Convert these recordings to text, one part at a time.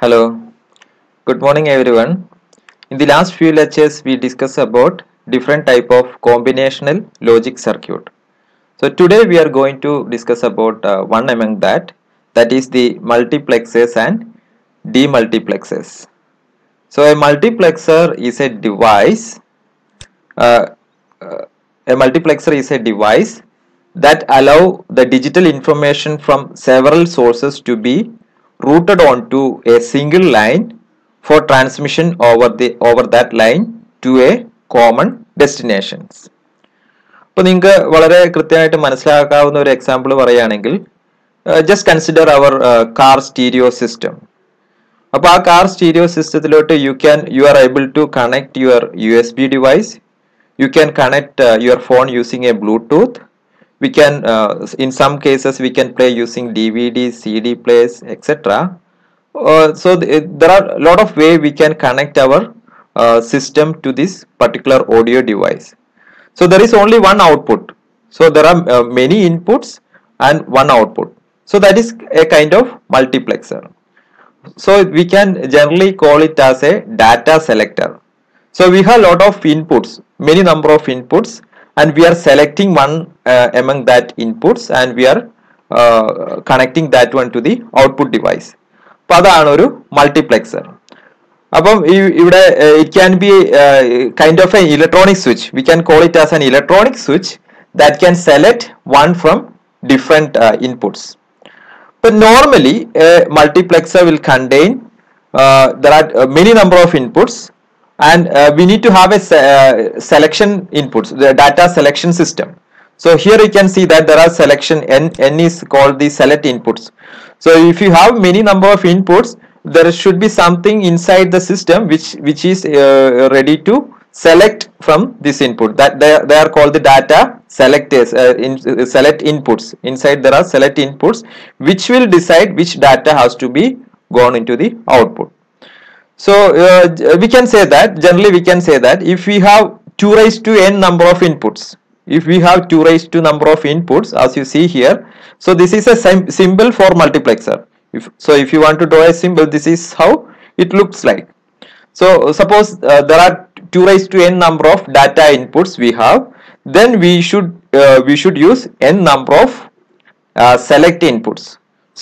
Hello, good morning everyone. In the last few lectures we discussed about different type of combinational logic circuit. So today we are going to discuss about one among that is the multiplexers and demultiplexers. So a multiplexer is a device uh, a multiplexer is a device that allow the digital information from several sources to be routed onto a single line for transmission over that line to a common destinations. അപ്പോൾ നിങ്ങൾക്ക് വളരെ കൃത്യമായിട്ട് മനസ്സിലാക്കാവുന്ന ഒരു example പറയുകയാണെങ്കിൽ just consider our car stereo system. അപ്പോൾ ആ car stereo സിസ്റ്റത്തിലോട്ട് you are able to connect your USB device. You can connect your phone using a Bluetooth. We can in some cases we can play using DVD, CD players, etc. There are a lot of way we can connect our system to this particular audio device. So there is only one output. So there are many inputs and one output. So that is a kind of multiplexer. So we can generally call it as a data selector. So we have a lot of inputs, many number of inputs, and we are selecting one among that inputs, and we are connecting that one to the output device. അപ്പോൾ അതാണ് ഒരു multiplexer. അപ്പം ഇവിടെ it can be kind of an electronic switch. We can call it as an electronic switch that can select one from different inputs. But normally a multiplexer will contain there are many number of inputs, and we need to have a selection inputs, the data selection system. So here you can see that there are selection n is called the select inputs. So if you have many number of inputs, there should be something inside the system which is ready to select from this input. That they are called the data selectors, select inputs. Inside there are select inputs which will decide which data has to be gone into the output. So we can say that generally we can say that if we have 2 raised to n number of inputs, if we have 2 raised to number of inputs as you see here, so this is a symbol for multiplexer. If you want to draw a symbol, this is how it looks like. So suppose there are 2 raised to n number of data inputs we have, then we should use n number of select inputs.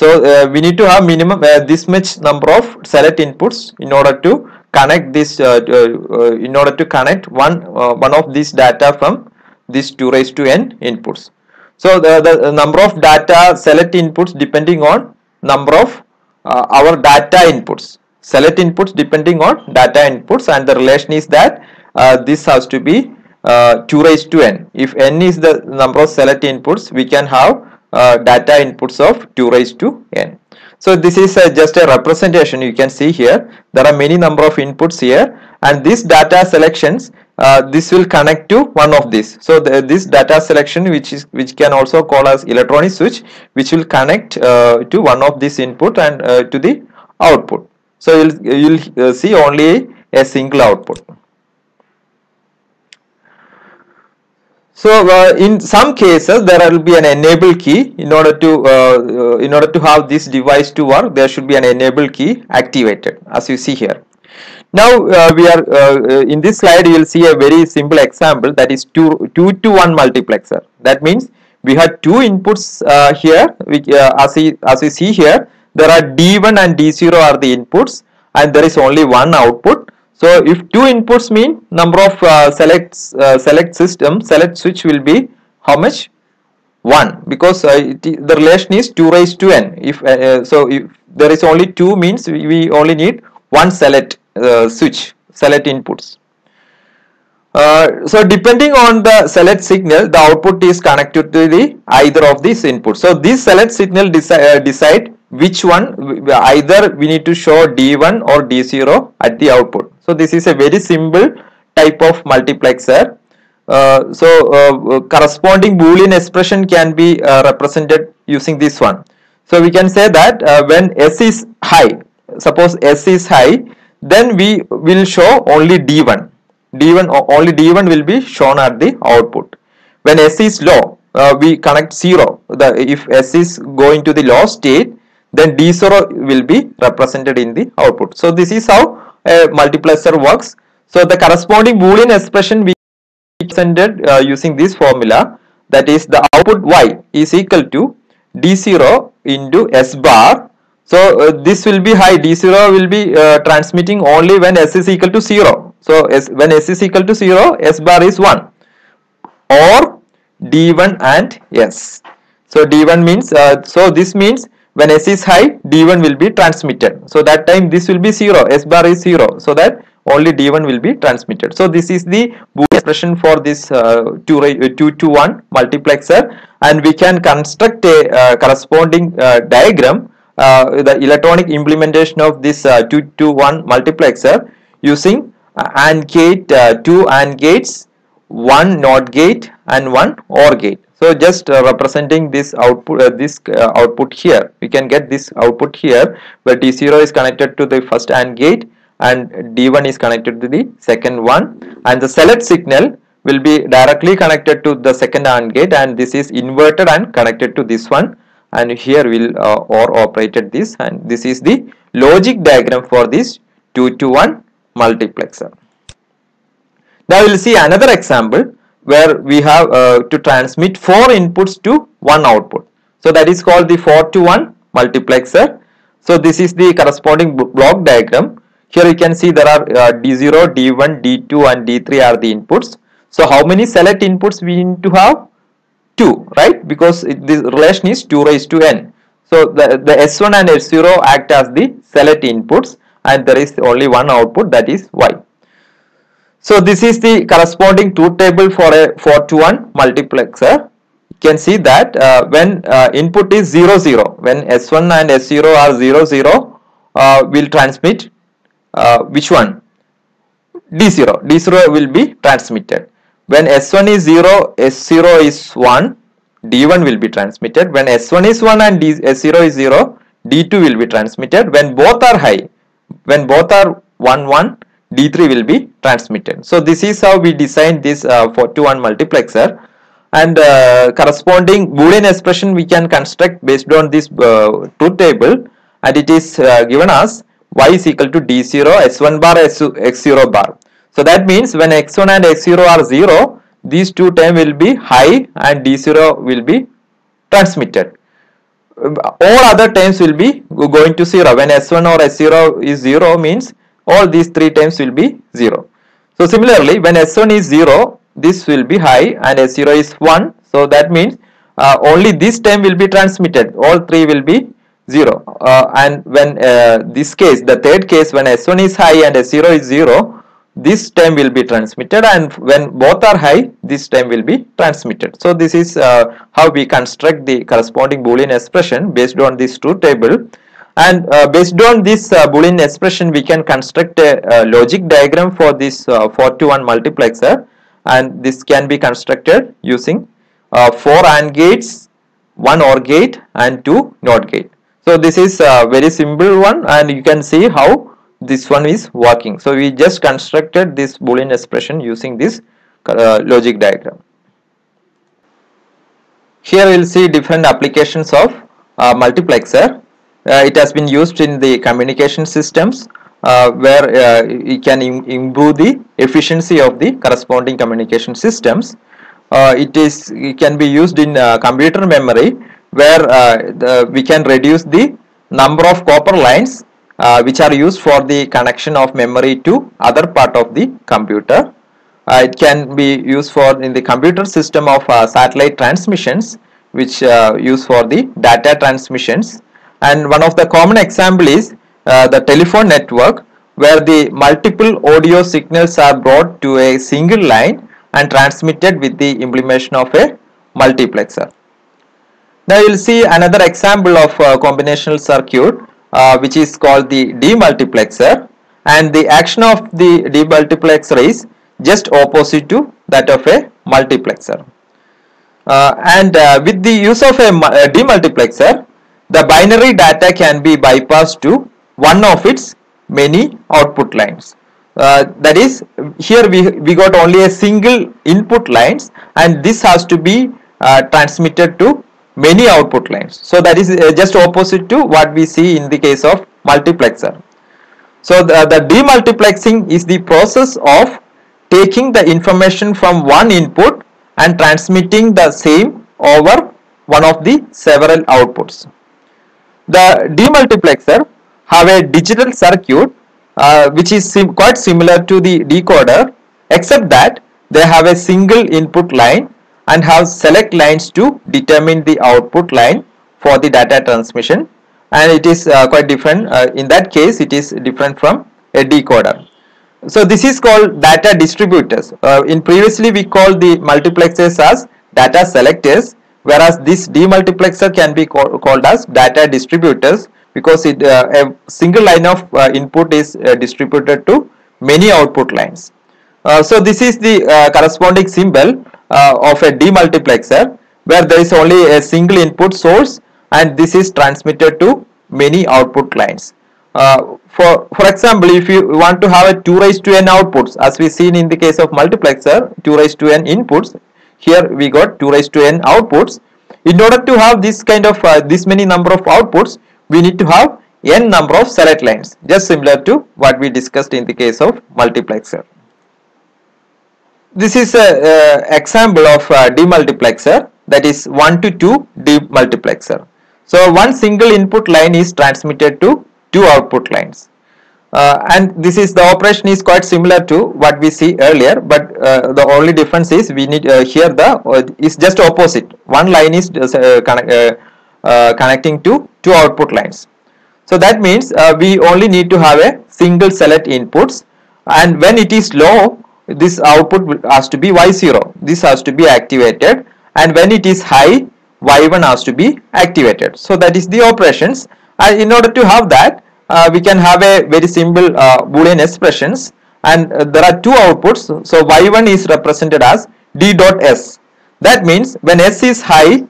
So we need to have minimum this much number of select inputs in order to connect this in order to connect one of these data from this 2 raised to n inputs. So the number of data select inputs depending on number of our data inputs. Select inputs depending on data inputs, and the relation is that this has to be 2 raised to n. If n is the number of select inputs, we can have data inputs of 2 raised to n. So this is just a representation. You can see here there are many number of inputs here, and this data selections this will connect to one of these. So this data selection which can also call as electronic switch, which will connect to one of this input and to the output. So you'll see only a single output. So in some cases there will be an enable key. In order to have this device to work, there should be an enable key activated, as you see here. Now we are in this slide you will see a very simple example, that is 2 to 1 multiplexer. That means we have 2 inputs here, which, as you see here, there are D1 and D0 are the inputs, and there is only one output. So if 2 inputs mean number of select switch will be how much? 1, because the relation is 2 raised to n. If there is only 2 means we only need one select switch, select inputs. So depending on the select signal, the output is connected to the either of these inputs. So this select signal decide which one, either we need to show D1 or D0 at the output. So this is a very simple type of multiplexer. Corresponding Boolean expression can be represented using this one. So we can say that when S is high, suppose S is high, then we will show only D1. Only D1 will be shown at the output. When S is low, we connect 0. If S is going to the low state, then D0 will be represented in the output. So this is how a multiplexer works. So the corresponding Boolean expression we represented using this formula, that is the output Y is equal to D0 into S bar. So this will be high. D0 will be transmitting only when S is equal to 0. So when S is equal to 0, S bar is 1, or D1 and S. So D1 means, so this means when S is high, D1 will be transmitted. So that time this will be 0, S bar is 0. So that only D1 will be transmitted. So this is the Boolean expression for this 2 to 1 multiplexer, and we can construct a corresponding diagram, the electronic implementation of this 2 to 1 multiplexer using AND gate, 2 AND gates, 1 NOT gate and 1 OR gate. So just representing this output, output here, we can get this output here where D0 is connected to the first AND gate and D1 is connected to the second one, and the select signal will be directly connected to the second AND gate, and this is inverted and connected to this one, and here will OR operated this, and this is the logic diagram for this 2 to 1 multiplexer. Now we will see another example where we have to transmit 4 inputs to 1 output. So that is called the 4 to 1 multiplexer. So this is the corresponding block diagram. Here you can see there are D0, D1, D2 and D3 are the inputs. So how many select inputs we need to have? 2, right? Because this relation is 2 raised to n. So the S1 and S0 act as the select inputs, and there is only one output, that is Y. So this is the corresponding truth table for a 4 to 1 multiplexer. You can see that when input is 0, 0, when S1 and S0 are 0, 0, will transmit which one? D0. D0 will be transmitted. When S1 is 0, S0 is 1, D1 will be transmitted. When S1 is 1 and S0 is 0, D2 will be transmitted. When both are high, when both are 1, 1, D3 will be transmitted. So this is how we design this 4 to 1 multiplexer, and corresponding Boolean expression we can construct based on this truth table, and it is given as Y is equal to D0 S1 bar X0 bar. So that means when X1 and X0 are 0, these two terms will be high and D0 will be transmitted. All other terms will be going to 0. When S1 or S0 is 0 means all these 3 terms will be 0. So similarly, when S1 is 0, this will be high and S0 is 1. So that means only this term will be transmitted. All 3 will be 0. And when this case, the third case, when S1 is high and S0 is 0, this term will be transmitted, and when both are high, this term will be transmitted. So this is how we construct the corresponding Boolean expression based on this truth table. And based on this Boolean expression, we can construct a logic diagram for this 4 to 1 multiplexer, and this can be constructed using 4 AND gates, 1 OR gate and 2 NOT gate. So this is a very simple one, and you can see how this one is working. So we just constructed this Boolean expression using this logic diagram. Here we will see different applications of multiplexer. It has been used in the communication systems where it can improve the efficiency of the corresponding communication systems. It can be used in computer memory, where we can reduce the number of copper lines which are used for the connection of memory to other part of the computer. It can be used for in the computer system of satellite transmissions, which use for the data transmissions. And one of the common example is the telephone network, where the multiple audio signals are brought to a single line and transmitted with the implementation of a multiplexer. Now you will see another example of combinational circuit, which is called the demultiplexer, and the action of the demultiplexer is just opposite to that of a multiplexer. With the use of a demultiplexer, the binary data can be bypassed to one of its many output lines. That is, here we got only a single input lines, and this has to be transmitted to many output lines. So that is just opposite to what we see in the case of multiplexer. So the demultiplexing is the process of taking the information from one input and transmitting the same over one of the several outputs. The demultiplexer have a digital circuit which is quite similar to the decoder, except that they have a single input line and have select lines to determine the output line for the data transmission, and it is quite different. In that case, it is different from a decoder. So this is called data distributors. In previously we called the multiplexers as data selectors, whereas this demultiplexer can be called as data distributors, because a single line of input is distributed to many output lines. So this is the corresponding symbol of a demultiplexer, where there is only a single input source and this is transmitted to many output lines. For example, if you want to have a 2 raised to n outputs, as we seen in the case of multiplexer, 2 raised to n inputs, here we got 2 raised to n outputs. In order to have this kind of this many number of outputs, we need to have n number of select lines, just similar to what we discussed in the case of multiplexer. This is a example of demultiplexer, that is 1 to 2 demultiplexer. So one single input line is transmitted to two output lines, and this is the operation is quite similar to what we see earlier, but the only difference is we need here the is just opposite. One line is connecting to two output lines. So that means we only need to have a single select inputs, and when it is low, this output has to be Y0. This has to be activated, and when it is high, Y1 has to be activated. So that is the operations. And in order to have that, we can have a very simple Boolean expressions, and there are two outputs. So Y1 is represented as D dot S. That means when S is high,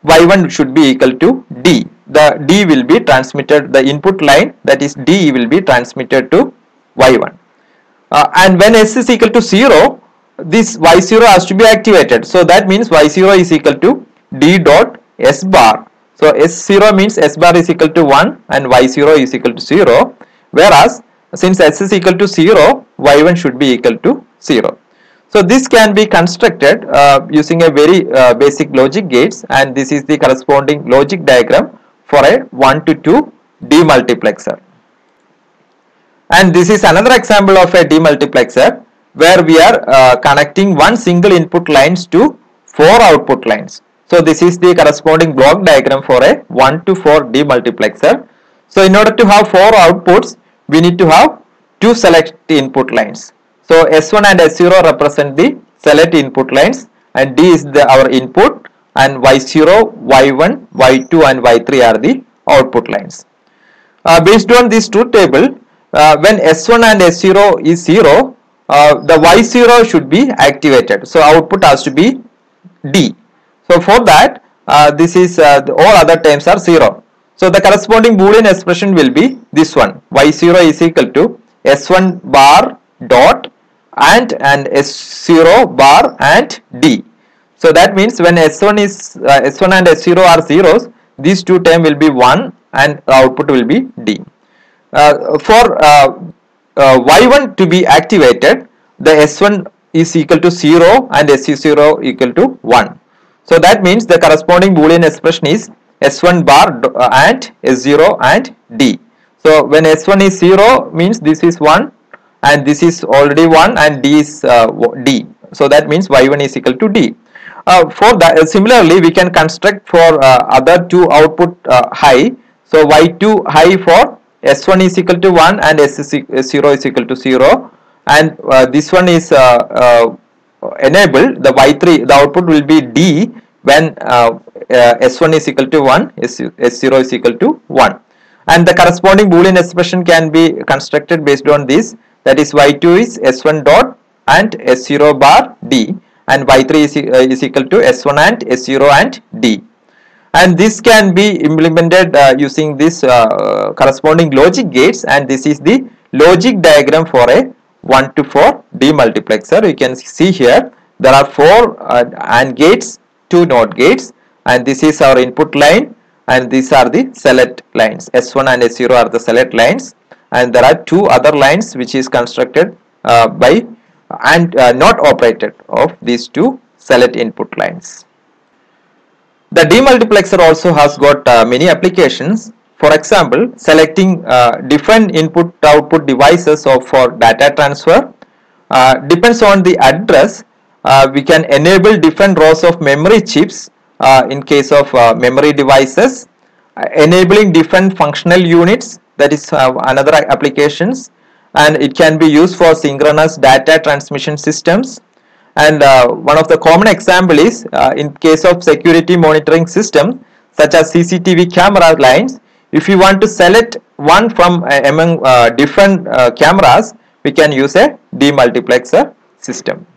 Y1 should be equal to D. The D will be transmitted, the input line, that is D, will be transmitted to Y1. And when S is equal to 0, this Y0 has to be activated. So that means Y0 is equal to D dot S bar. So S0 means S bar is equal to 1 and Y0 is equal to 0. Whereas since S is equal to 0, Y1 should be equal to 0. So this can be constructed using a very basic logic gates, and this is the corresponding logic diagram for a 1 to 2 demultiplexer. And this is another example of a demultiplexer, where we are connecting one single input lines to 4 output lines. So this is the corresponding block diagram for a 1 to 4 demultiplexer. So in order to have 4 outputs, we need to have 2 select input lines. So S1 and S0 represent the select input lines, and D is our input, and Y0, Y1, Y2 and Y3 are the output lines. Based on this truth table, when S1 and S0 is 0, the Y0 should be activated. So output has to be D. So for that, this is all other terms are 0. So the corresponding Boolean expression will be this one. Y0 is equal to S1 bar dot and S0 bar and D. So that means when S1 and S0 are zeros, these two terms will be 1 and the output will be D. For Y1 to be activated, the S1 is equal to 0 and S0 equal to 1. So that means the corresponding Boolean expression is S1 bar and S0 and D. So when S1 is 0 means this is 1 and this is already 1 and D is D. So that means Y1 is equal to D. For that, similarly we can construct for other two output high. So Y2 high for S1 is equal to 1 and S0 is equal to 0, and this one is enabled. The Y3, the output will be D when S1 is equal to 1, S0 is equal to 1, and the corresponding Boolean expression can be constructed based on this, that is Y2 is S1 dot and S0 bar D, and Y3 is equal to S1 and S0 and D. And this can be implemented using this corresponding logic gates, and this is the logic diagram for a 1 to 4 demultiplexer. You can see here there are 4 AND gates, 2 NOT gates, and this is our input line, and these are the select lines. S1 and S0 are the select lines, and there are two other lines which is constructed by and not operated of these two select input lines. The demultiplexer also has got many applications. For example, selecting different input-output devices for data transfer. Depends on the address, we can enable different rows of memory chips in case of memory devices, enabling different functional units, that is another applications, and it can be used for synchronous data transmission systems. And one of the common example is in case of security monitoring system such as CCTV camera lines. If you want to select one from among different cameras, we can use a demultiplexer system.